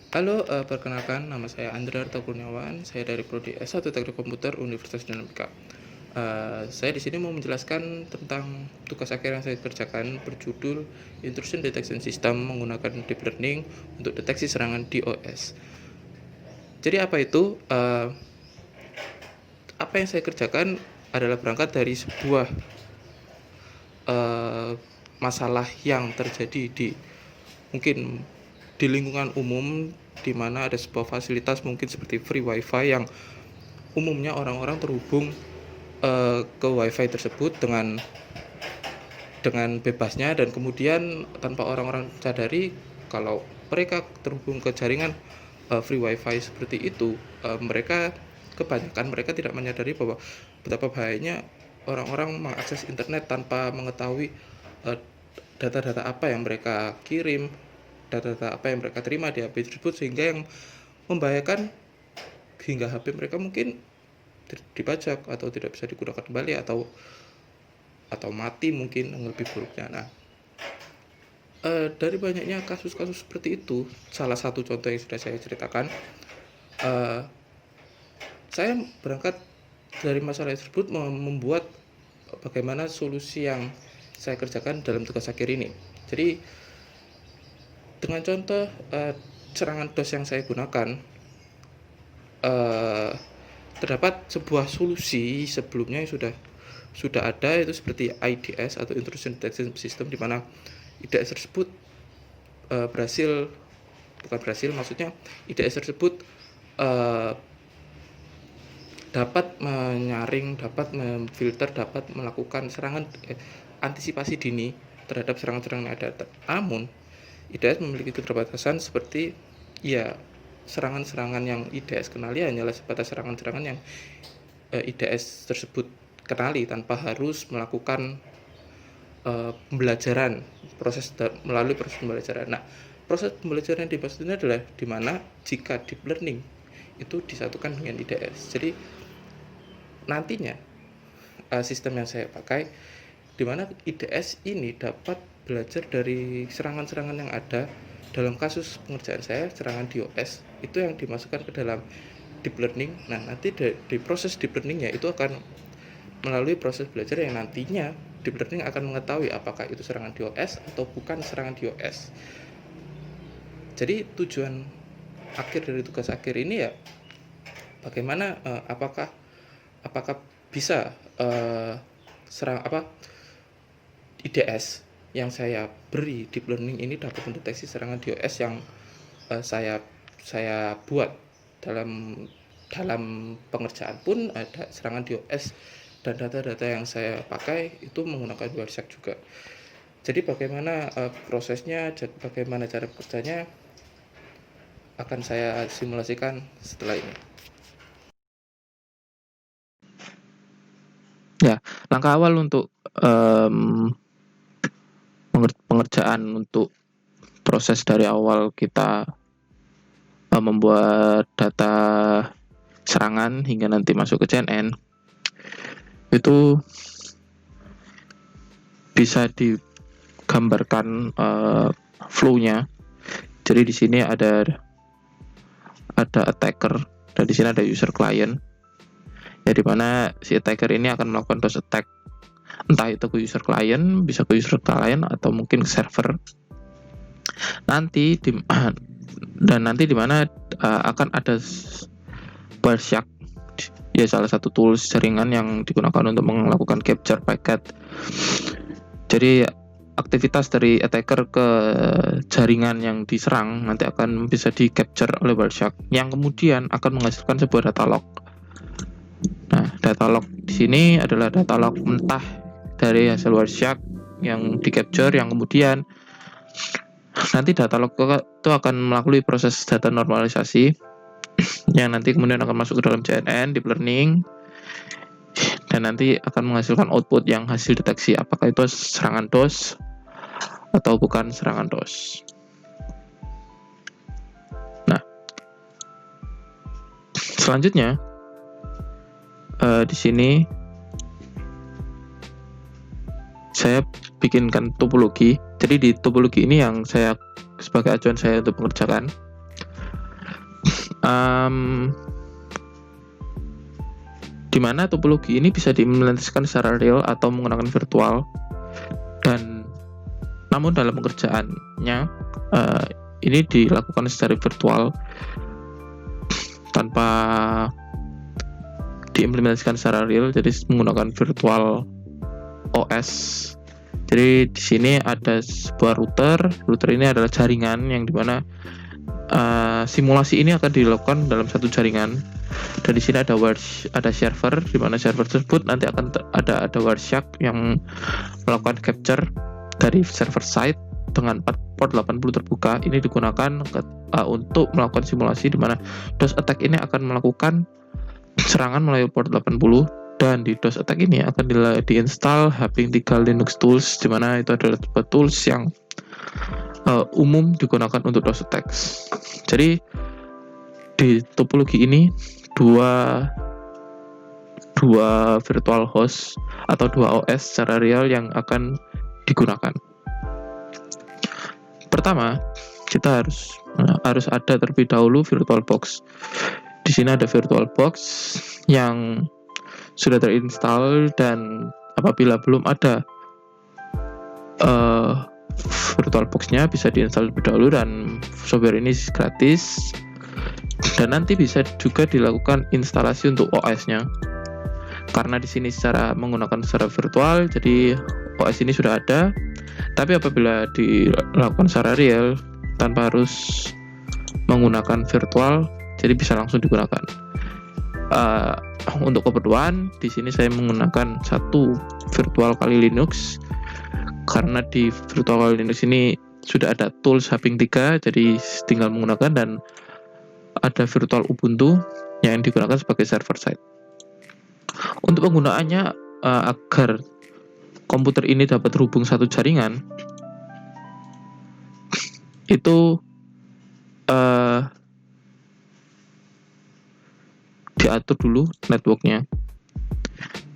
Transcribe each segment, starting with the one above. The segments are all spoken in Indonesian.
Halo, perkenalkan nama saya Andra Arta Kurniawan, saya dari Prodi S1 Teknik Komputer Universitas Dinamika. Saya di sini mau menjelaskan tentang tugas akhir yang saya kerjakan berjudul Intrusion Detection System menggunakan Deep Learning untuk deteksi serangan DOS. Jadi apa itu? Apa yang saya kerjakan adalah berangkat dari sebuah masalah yang terjadi mungkin di lingkungan umum, di mana ada sebuah fasilitas mungkin seperti free wifi yang umumnya orang-orang terhubung ke wifi tersebut dengan bebasnya, dan kemudian tanpa orang-orang sadari kalau mereka terhubung ke jaringan free wifi seperti itu, mereka tidak menyadari bahwa betapa bahayanya orang-orang mengakses internet tanpa mengetahui eh, data-data apa yang mereka kirim, data-data apa yang mereka terima di HP tersebut, sehingga yang membahayakan hingga HP mereka mungkin dibajak atau tidak bisa digunakan kembali, atau mati mungkin yang lebih buruknya. Nah, dari banyaknya kasus-kasus seperti itu, salah satu contoh yang sudah saya ceritakan, eh, saya berangkat dari masalah tersebut membuat bagaimana solusi yang saya kerjakan dalam tugas akhir ini. Jadi dengan contoh serangan DOS yang saya gunakan, eh, terdapat sebuah solusi sebelumnya yang sudah ada, itu seperti IDS atau Intrusion Detection System, di mana IDS tersebut berhasil bukan berhasil maksudnya IDS tersebut dapat menyaring, dapat memfilter, dapat melakukan antisipasi dini terhadap serangan-serangan yang ada. Namun IDS memiliki keterbatasan seperti, ya, serangan-serangan yang IDS kenali hanyalah sebatas serangan-serangan yang IDS tersebut kenali, tanpa harus melakukan pembelajaran, melalui proses pembelajaran. Nah, proses pembelajaran yang dimaksud ini adalah di mana jika deep learning itu disatukan dengan IDS. Jadi nantinya sistem yang saya pakai, di mana IDS ini dapat belajar dari serangan-serangan yang ada. Dalam kasus pengerjaan saya, serangan DOS itu yang dimasukkan ke dalam deep learning. Nah, nanti di proses deep learningnya itu akan melalui proses belajar yang nantinya deep learning akan mengetahui apakah itu serangan DOS atau bukan serangan DOS. Jadi tujuan akhir dari tugas akhir ini, ya, bagaimana apakah bisa IDS yang saya beri deep learning ini dapat mendeteksi serangan DOS yang saya buat dalam pengerjaan pun ada serangan DOS, dan data-data yang saya pakai itu menggunakan Wireshark juga. Jadi bagaimana prosesnya, bagaimana cara kerjanya, akan saya simulasikan setelah ini. Ya, langkah awal untuk pengerjaan untuk proses dari awal kita membuat data serangan hingga nanti masuk ke CNN itu bisa digambarkan flow-nya. Jadi di sini ada attacker dan di sini ada user client. Ya, di mana si attacker ini akan melakukan DOS attack, entah itu ke user client, bisa ke user client atau mungkin ke server. Nanti di mana akan ada Wireshark, ya salah satu tools jaringan yang digunakan untuk melakukan capture packet. Jadi aktivitas dari attacker ke jaringan yang diserang nanti akan bisa di capture oleh Wireshark, yang kemudian akan menghasilkan sebuah data log. Nah, data log di sini adalah data log mentah dari hasil Wireshark yang di capture, yang kemudian nanti data log itu akan melalui proses data normalisasi yang nanti kemudian akan masuk ke dalam CNN deep learning, dan nanti akan menghasilkan output yang hasil deteksi apakah itu serangan DOS atau bukan serangan DOS. Nah, selanjutnya di sini saya bikinkan topologi. Jadi di topologi ini yang saya sebagai acuan saya untuk mengerjakan. Di mana topologi ini bisa diimplementasikan secara real atau menggunakan virtual, dan namun dalam pengerjaannya ini dilakukan secara virtual tanpa diimplementasikan secara real, jadi menggunakan virtual OS. Jadi di sini ada sebuah router ini adalah jaringan yang dimana simulasi ini akan dilakukan dalam satu jaringan, dan di sini ada server, di mana server tersebut nanti akan ada Wireshark yang melakukan capture dari server side dengan port 80 terbuka. Ini digunakan untuk melakukan simulasi di mana DOS attack ini akan melakukan serangan melalui port 80, dan di DOS attack ini akan diinstal HP3 Linux Tools, di mana itu adalah sebuah tools yang umum digunakan untuk DOS attack. Jadi di topologi ini dua virtual host atau dua OS secara real yang akan digunakan. Pertama, kita harus ada terlebih dahulu VirtualBox. Di sini ada VirtualBox yang sudah terinstall, dan apabila belum ada VirtualBox-nya bisa diinstal terlebih dahulu, dan software ini gratis, dan nanti bisa juga dilakukan instalasi untuk OS-nya. Karena di sini menggunakan secara virtual, jadi OS ini sudah ada. Tapi apabila dilakukan secara real tanpa harus menggunakan virtual, jadi bisa langsung digunakan. Untuk keperluan di sini saya menggunakan satu virtual kali Linux, karena di virtual kali Linux ini sudah ada tools HP3, jadi tinggal menggunakan, dan ada virtual Ubuntu yang digunakan sebagai server side. Untuk penggunaannya, agar komputer ini dapat terhubung satu jaringan, itu diatur dulu networknya.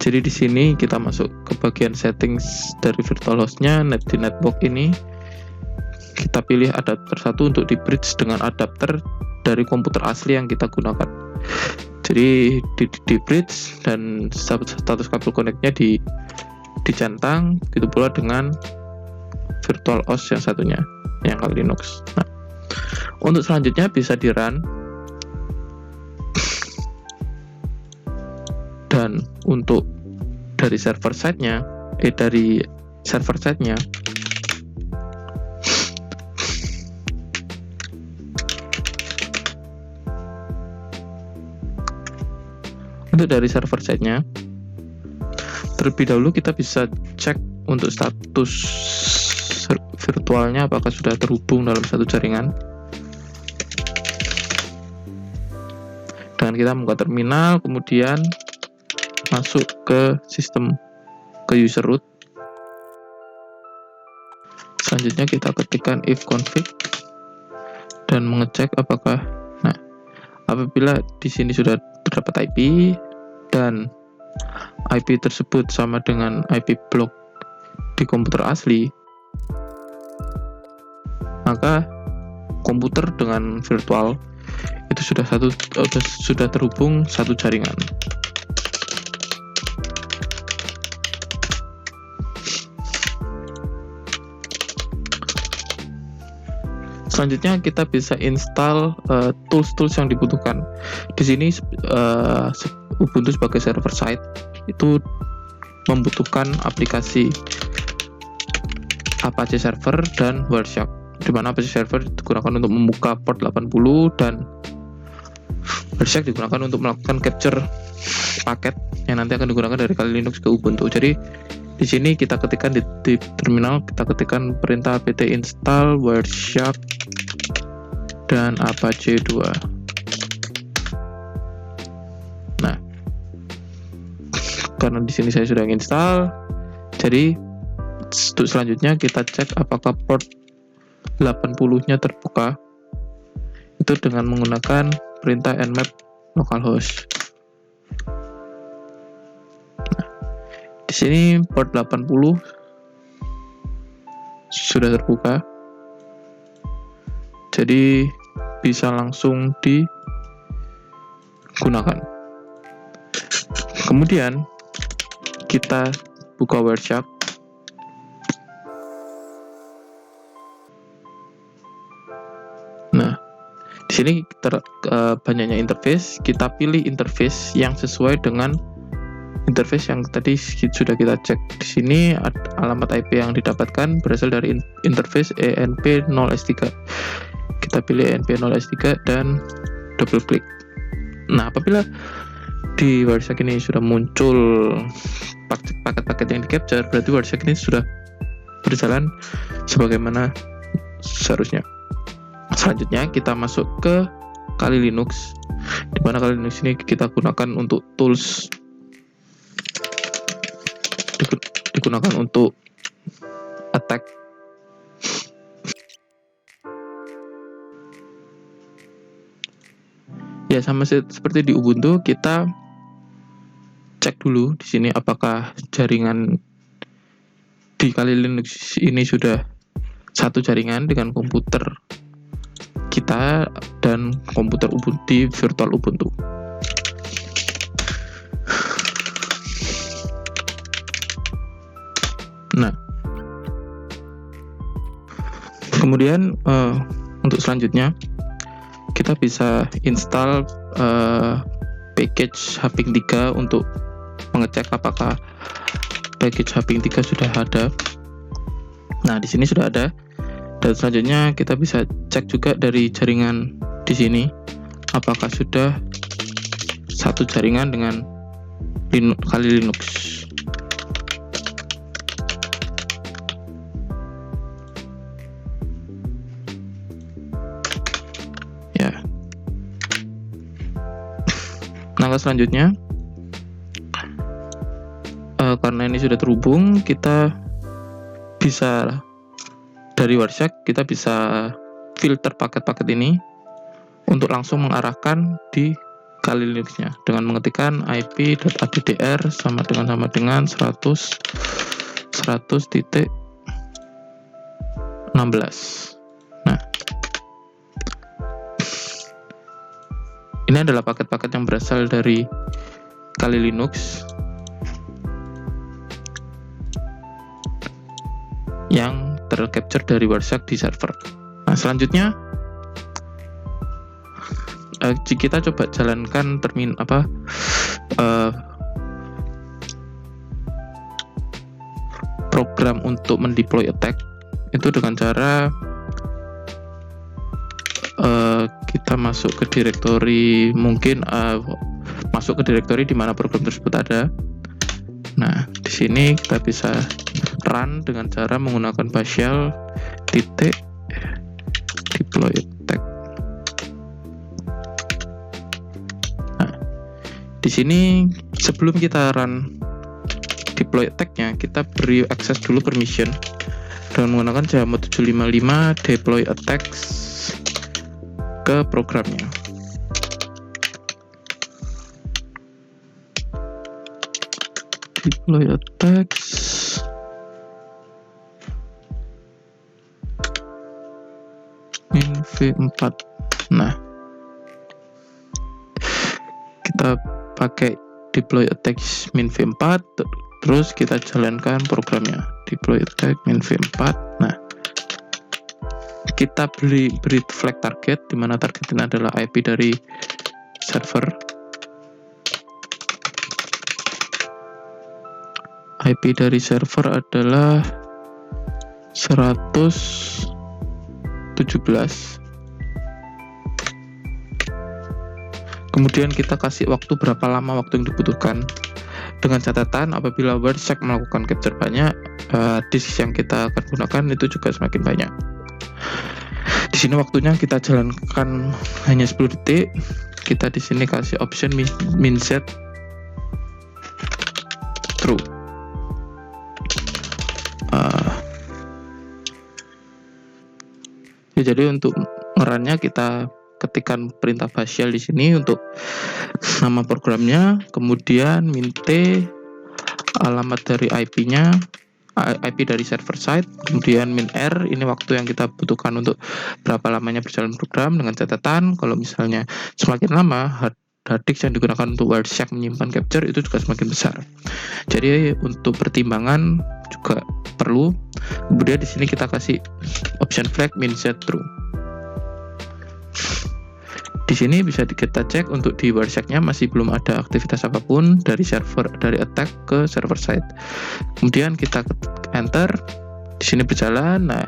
Jadi di sini kita masuk ke bagian settings dari virtual hostnya. Di network ini kita pilih adapter satu untuk di bridge dengan adapter dari komputer asli yang kita gunakan. Jadi di bridge, dan status kabel connect-nya dicentang, gitu pula dengan virtual host yang satunya, yang kali Linux. Nah, untuk selanjutnya bisa di run, dan untuk dari server side-nya terlebih dahulu kita bisa cek untuk status virtualnya apakah sudah terhubung dalam satu jaringan. Dengan kita membuka terminal, kemudian masuk ke user root. Selanjutnya kita ketikkan ifconfig dan mengecek apakah, apabila di sini sudah terdapat IP dan IP tersebut sama dengan IP blok di komputer asli, maka komputer dengan virtual itu sudah terhubung satu jaringan. Selanjutnya kita bisa install tools-tools yang dibutuhkan. Di sini Ubuntu sebagai server side itu membutuhkan aplikasi Apache Server dan Wireshark, di mana Apache Server digunakan untuk membuka port 80 dan Wireshark digunakan untuk melakukan capture paket yang nanti akan digunakan dari kali Linux ke Ubuntu. Jadi di sini kita ketikkan di terminal, kita ketikkan perintah apt install Wireshark dan Apache 2. Nah, karena di sini saya sudah install, jadi untuk selanjutnya kita cek apakah port 80-nya terbuka. Itu dengan menggunakan perintah nmap localhost. Di sini port 80 sudah terbuka, jadi bisa langsung gunakan. Kemudian kita buka Wireshark. Nah, di sini banyaknya interface. Kita pilih interface yang sesuai dengan interface yang tadi sudah kita cek. Di sini alamat IP yang didapatkan berasal dari interface ENP0S3. Kita pilih ENP0S3 dan double klik. Nah, apabila di Wireshark ini sudah muncul paket-paket yang di capture, berarti Wireshark ini sudah berjalan sebagaimana seharusnya. Selanjutnya kita masuk ke Kali Linux, di mana Kali Linux ini kita gunakan untuk tools, digunakan untuk attack. Ya, sama seperti di Ubuntu, kita cek dulu di sini apakah jaringan di Kali Linux ini sudah satu jaringan dengan komputer kita dan komputer Ubuntu di virtual Ubuntu. Nah, kemudian untuk selanjutnya kita bisa install package Hping 3 untuk mengecek apakah package Hping 3 sudah ada. Nah, di sini sudah ada. Dan selanjutnya kita bisa cek juga dari jaringan di sini apakah sudah satu jaringan dengan Kali Linux. Ya. Langkah selanjutnya, karena ini sudah terhubung, kita bisa dari Wireshark kita bisa filter paket-paket ini untuk langsung mengarahkan di Kali Linux-nya dengan mengetikkan ip.addr sama dengan 100.16. Nah, ini adalah paket-paket yang berasal dari Kali Linux yang tercapture dari Wireshark di server. Nah, selanjutnya kita coba jalankan program untuk mendeploy attack itu dengan cara kita masuk ke direktori, masuk ke direktori di mana program tersebut ada. Nah, di sini kita bisa run dengan cara menggunakan partial deploy attack. Nah, di sini sebelum kita run deploy attack-nya, kita beri akses dulu permission dengan menggunakan Jamo 755 deploy attacks ke programnya. Deploy attacks. V4. Nah, kita pakai deploy attacks min V4, terus kita jalankan programnya deploy attack min V4. Nah, kita beri flag target, di mana target ini adalah IP dari server. IP dari server adalah 117. Kemudian kita kasih waktu berapa lama waktu yang dibutuhkan, dengan catatan apabila Wireshark melakukan capture banyak, disk yang kita akan gunakan itu juga semakin banyak. Di sini waktunya kita jalankan hanya 10 detik. Kita di sini kasih option min set true. Jadi untuk ngerannya kita ketikkan perintah partial di sini untuk nama programnya, kemudian min t alamat dari IP-nya, IP dari server side, kemudian min r ini waktu yang kita butuhkan untuk berapa lamanya berjalan program, dengan catatan kalau misalnya semakin lama hard disk yang digunakan untuk Wireshark menyimpan capture itu juga semakin besar. Jadi untuk pertimbangan juga perlu. Kemudian di sini kita kasih option flag min set true. Di sini bisa kita cek untuk di Wireshark-nya masih belum ada aktivitas apapun dari server, dari attack ke server side. Kemudian kita enter, di sini berjalan. Nah,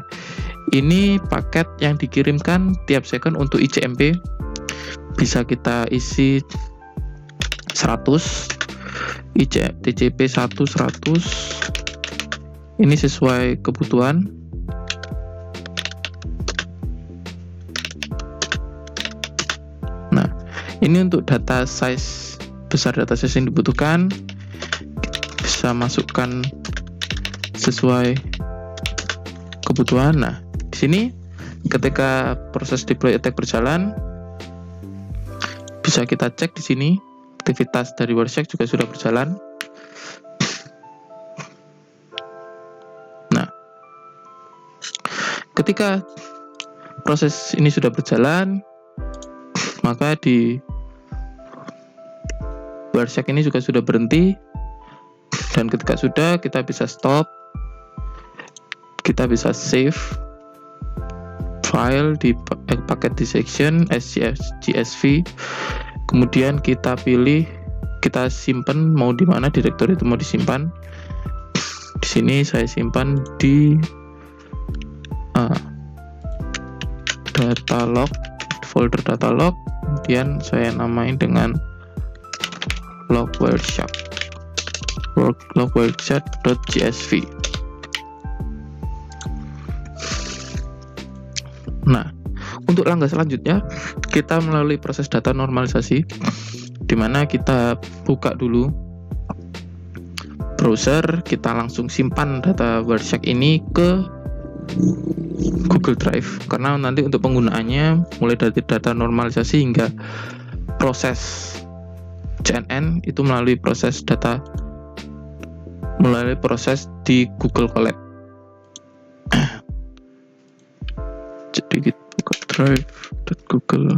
ini paket yang dikirimkan tiap second untuk ICMP bisa kita isi 100, TCP 100. Ini sesuai kebutuhan. Nah, ini untuk data size, besar data size yang dibutuhkan bisa masukkan sesuai kebutuhan. Nah, di sini ketika proses deploy attack berjalan, bisa kita cek di sini aktivitas dari Wireshark juga sudah berjalan. Nah, ketika proses ini sudah berjalan, maka di Wireshark ini juga sudah berhenti, dan ketika sudah, kita bisa stop, kita bisa save file di paket dissection .csv, kemudian kita pilih, kita simpan mau di mana direktori itu mau disimpan. Di sini saya simpan di data log, folder data log, kemudian saya namain dengan log Wireshark, log wireshark.csv. Nah, untuk langkah selanjutnya kita melalui proses data normalisasi, di mana kita buka dulu browser, kita langsung simpan data Wireshark ini ke Google Drive, karena nanti untuk penggunaannya mulai dari data normalisasi hingga proses CNN itu melalui proses data, melalui proses di Google Colab. Jadi kita buka drive.google.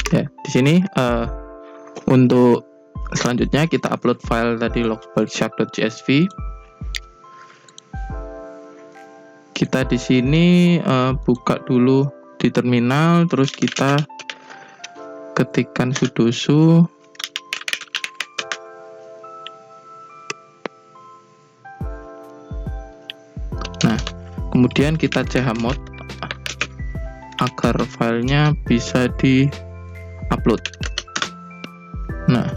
Ya, di sini untuk selanjutnya kita upload file tadi log wireshark.csv. Kita di sini buka dulu di terminal, terus kita ketikkan sudo. Nah, kemudian kita chmod agar filenya bisa di-upload. Nah,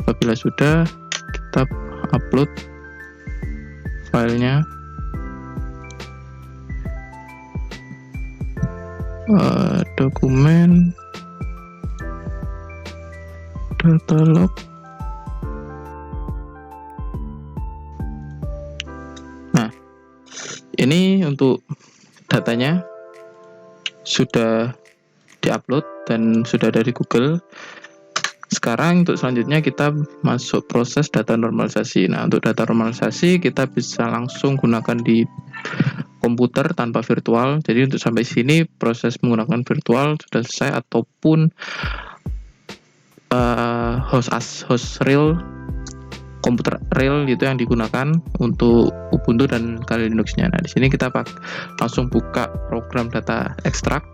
apabila sudah, kita upload filenya. Dokumen data log. Nah, ini untuk datanya sudah diupload dan sudah dari Google. Sekarang untuk selanjutnya kita masuk proses data normalisasi. Nah, untuk data normalisasi kita bisa langsung gunakan di komputer tanpa virtual. Jadi untuk sampai sini proses menggunakan virtual sudah selesai, ataupun host real, komputer real itu yang digunakan untuk Ubuntu dan Kali Linux-nya. Nah, di sini kita langsung buka program data extract.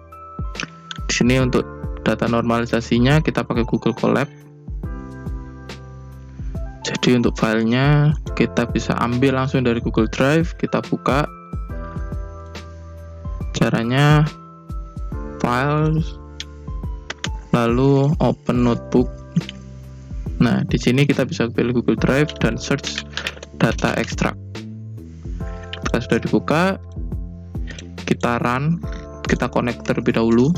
Di sini untuk data normalisasinya kita pakai Google Colab. Jadi untuk filenya kita bisa ambil langsung dari Google Drive, kita buka. Caranya file, lalu open notebook. Nah, di sini kita bisa pilih Google Drive dan search data extract. Ketika sudah dibuka, kita run, kita connect terlebih dahulu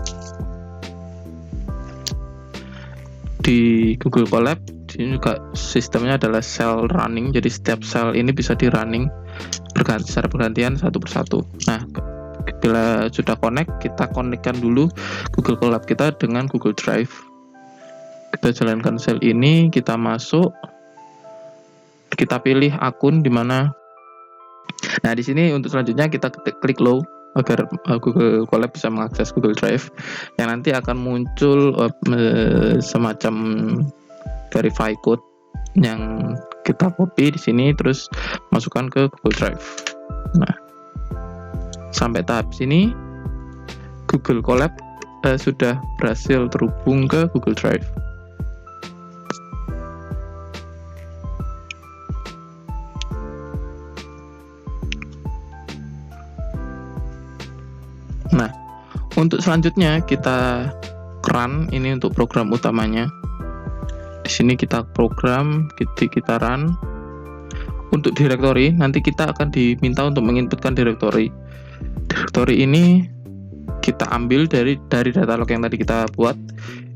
di Google Colab. Di sini juga sistemnya adalah cell running, jadi setiap cell ini bisa di running secara bergantian satu persatu. Nah, bila sudah connect, kita connectkan dulu Google Colab kita dengan Google Drive. Kita jalankan sel ini, kita masuk, kita pilih akun di mana Nah, di sini untuk selanjutnya kita klik low agar Google Colab bisa mengakses Google Drive, yang nanti akan muncul semacam verify code yang kita copy di sini terus masukkan ke Google Drive. Nah, sampai tahap sini Google Colab sudah berhasil terhubung ke Google Drive. Nah, untuk selanjutnya kita run ini untuk program utamanya. Di sini kita program, kita run. Untuk directory, nanti kita akan diminta untuk menginputkan directory. Directory ini kita ambil dari data log yang tadi kita buat.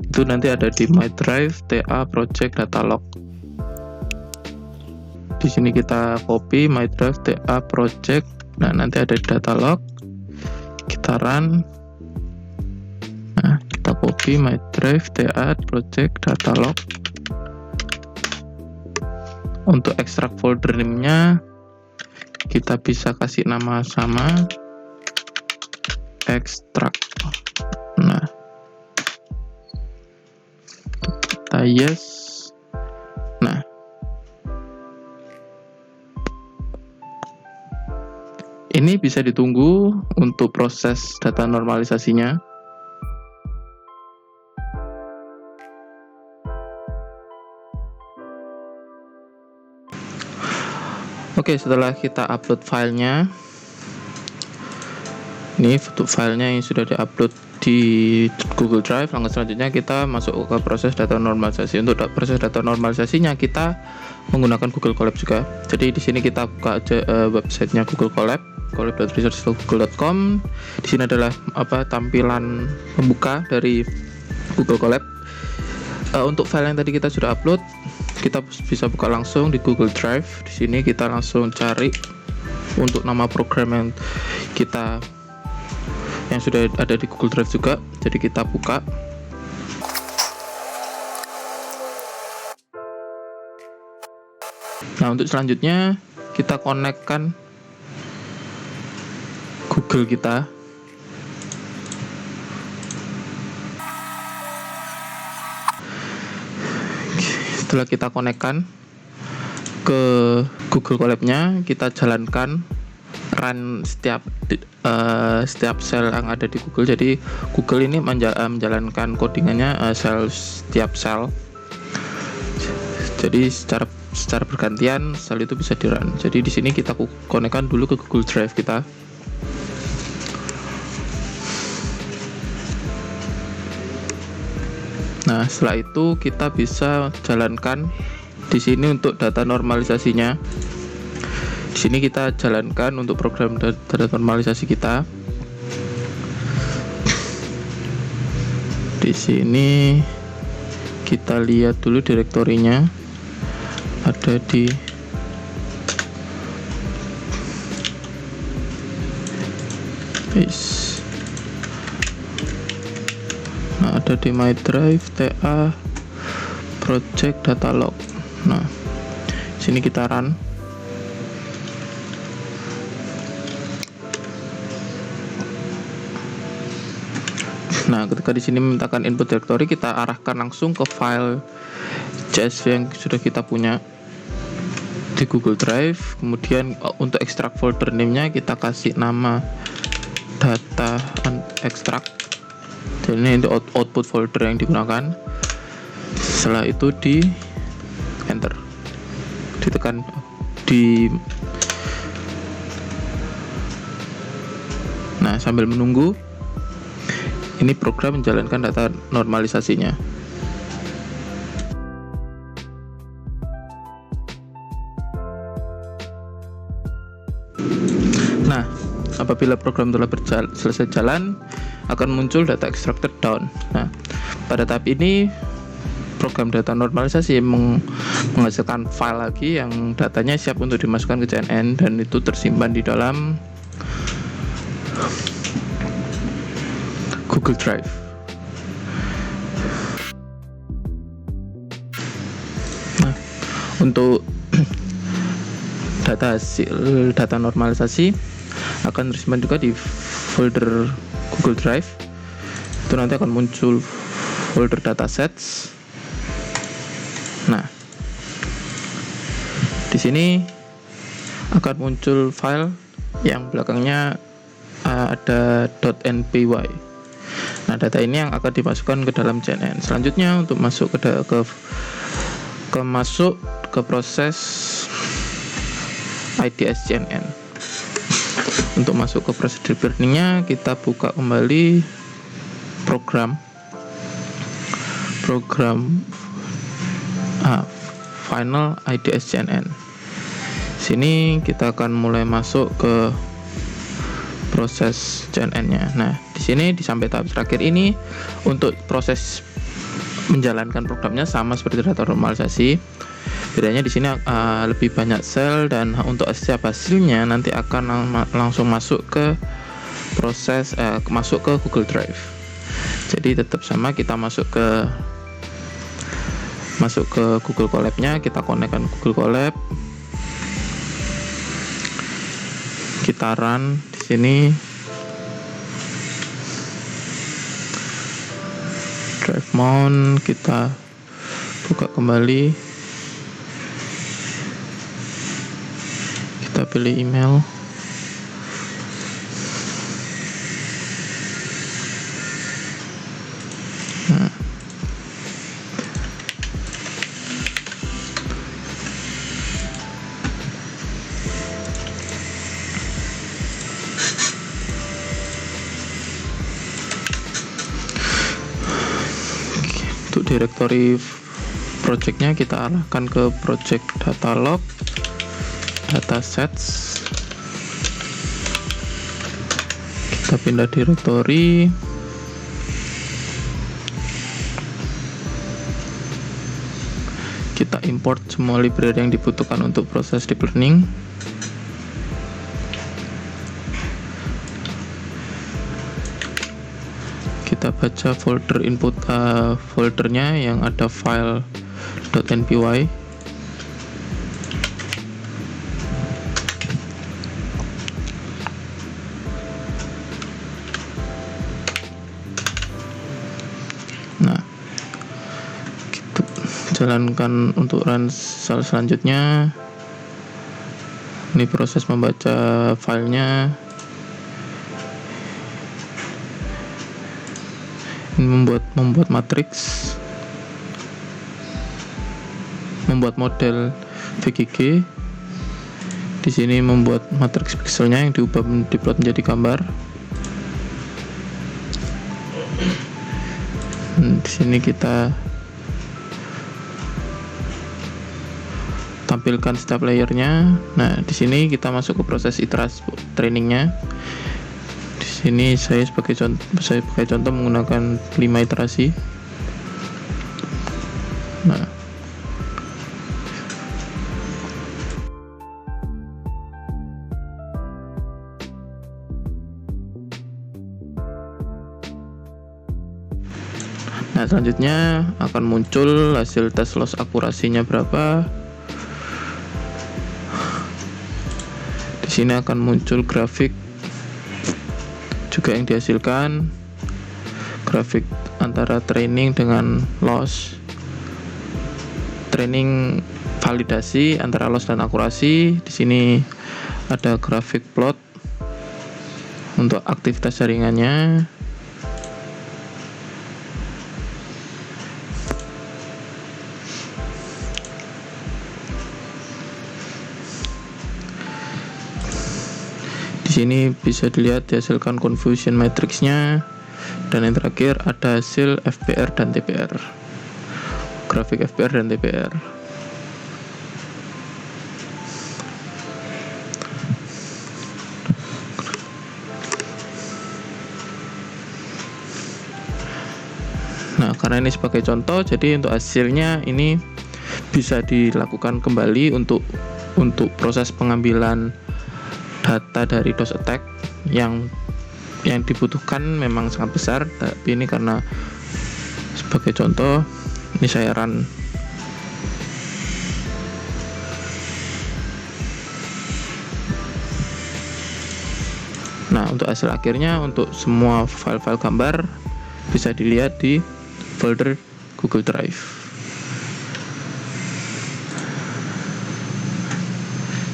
Itu nanti ada di My Drive, TA, Project, Data Log. Di sini kita copy My Drive, TA, Project. Nah, nanti ada di Data Log. Kita run. Nah, kita copy My Drive, TA, Project, Data Log. Untuk ekstrak folder name-nya kita bisa kasih nama sama ekstrak. Nah, kita yes. Nah, ini bisa ditunggu untuk proses data normalisasinya. Oke, setelah kita upload filenya, ini foto filenya yang sudah diupload di Google Drive. Langkah selanjutnya kita masuk ke proses data normalisasi. Untuk proses data normalisasinya kita menggunakan Google Colab juga. Jadi di sini kita buka aja websitenya Google Colab, colab.research.google.com. Di sini adalah tampilan pembuka dari Google Colab. Untuk file yang tadi kita sudah upload, kita bisa buka langsung di Google Drive. Di sini kita langsung cari untuk nama program yang sudah ada di Google Drive juga. Jadi kita buka. Nah, untuk selanjutnya kita konekkan Google kita. Setelah kita konekkan ke Google Colab-nya, kita jalankan run setiap sel yang ada di Google. Jadi Google ini menjalankan codingannya setiap sel. Jadi secara bergantian sel itu bisa di run. Jadi di sini kita konekkan dulu ke Google Drive kita. Nah, setelah itu kita bisa jalankan di sini untuk data normalisasinya. Di sini kita jalankan untuk program data normalisasi kita. Di sini kita lihat dulu direktorinya ada di ada di My Drive, TA, Project, Data Log. Nah, sini kita run. Nah, ketika di sini memintakan input directory, kita arahkan langsung ke file CSV yang sudah kita punya di Google Drive. Kemudian untuk ekstrak folder name-nya kita kasih nama data extract. Jadi ini untuk output folder yang digunakan. Setelah itu di enter, ditekan nah, sambil menunggu ini program menjalankan data normalisasinya. Nah, apabila program telah selesai jalan, akan muncul data extracted down. Nah, pada tahap ini program data normalisasi menghasilkan file lagi yang datanya siap untuk dimasukkan ke CNN dan itu tersimpan di dalam Google Drive. Nah, untuk data normalisasi akan tersimpan juga di folder Google Drive. Itu nanti akan muncul folder datasets. Nah, di sini akan muncul file yang belakangnya ada .npy. Nah, data ini yang akan dimasukkan ke dalam CNN. Selanjutnya untuk masuk ke proses IDS CNN. Untuk masuk ke proses deep learning-nya, kita buka kembali program final IDS CNN. Sini kita akan mulai masuk ke proses CNN-nya. Nah, di sini sampai tahap terakhir ini untuk proses menjalankan programnya sama seperti data normalisasi. Bedanya di sini lebih banyak sel, dan untuk setiap hasilnya nanti akan langsung masuk ke proses masuk ke Google Drive. Jadi tetap sama, kita masuk ke Google Colab-nya, kita konekkan Google Colab, kita run di sini. Drive mount kita buka kembali, kita pilih email. Nah, untuk directory projectnya kita arahkan ke project data log, datasets. Kita pindah directory, kita import semua library yang dibutuhkan untuk proses deep learning. Kita baca folder input foldernya yang ada file .npy. Nah, kita jalankan untuk run selanjutnya. Ini proses membaca filenya. Membuat matriks, membuat model VGG. Di sini membuat matriks pixelnya yang diplot menjadi gambar. Di sini kita tampilkan setiap layernya. Nah, di sini kita masuk ke proses iterasi trainingnya. Di sini saya sebagai contoh menggunakan 5 iterasi. Nah, selanjutnya akan muncul hasil tes loss akurasinya berapa. Di sini akan muncul grafik juga yang dihasilkan, grafik antara training dengan loss, training validasi antara loss dan akurasi. Di sini ada grafik plot untuk aktivitas jaringannya. Di sini bisa dilihat dihasilkan confusion matrixnya, dan yang terakhir ada hasil FPR dan TPR, grafik FPR dan TPR. Nah, karena ini sebagai contoh, jadi untuk hasilnya ini bisa dilakukan kembali untuk proses pengambilan data dari DOS attack yang dibutuhkan memang sangat besar, tapi ini karena sebagai contoh ini saya run. Nah, untuk hasil akhirnya untuk semua file-file gambar bisa dilihat di folder Google Drive.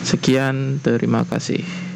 Sekian, terima kasih.